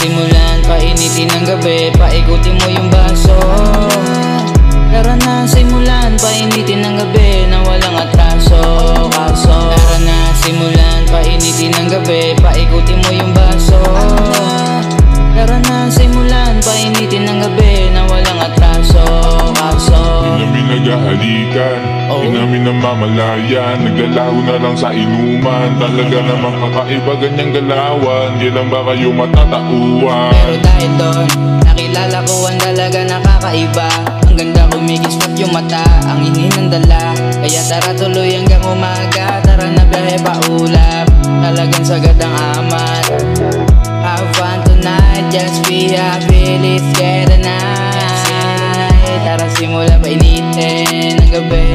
simulan, painitin ng gabi, paikutin mo yung baso. Tara na, simulan, painitin ng gabi na walang atraso. Tara na, simulan, painitin ng gabi, paikutin mo yung baso. Tara na, simulan, painitin ng gabi na walang atraso. Di namin naghahalikan, di namin namamalayan, naglalaho na lang sa inuman. Talaga namang kakaiba ganyang galawan, di lang ba kayo matatauan? Pero dahil doon, nakilala ko ang dalaga nakakaiba. Ang ganda kumikislap yung mata, ang ingin ng dala. Kaya tara tuloy hanggang umaga, tara na biyahe pa ulap. Talagang sagad ang amat. Have fun tonight, just be happy, let's get a night. Tara simula painitin ng gabi.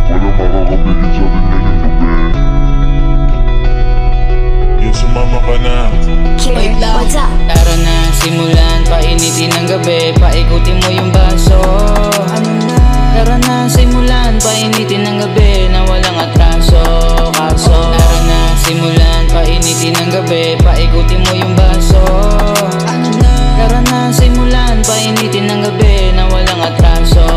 Walang makakapigil sa atin ngayong gabi. Yan, sumama ka na. Wait lang. Tara na, simulan, painitin ng gabi, paikutin mo yung baso. Tara na, simulan, painitin ng gabi na walang atraso. Tara na, simulan, painitin ng gabi, paikutin mo yung baso. Tara na, simulan, painitin ng gabi na walang atraso.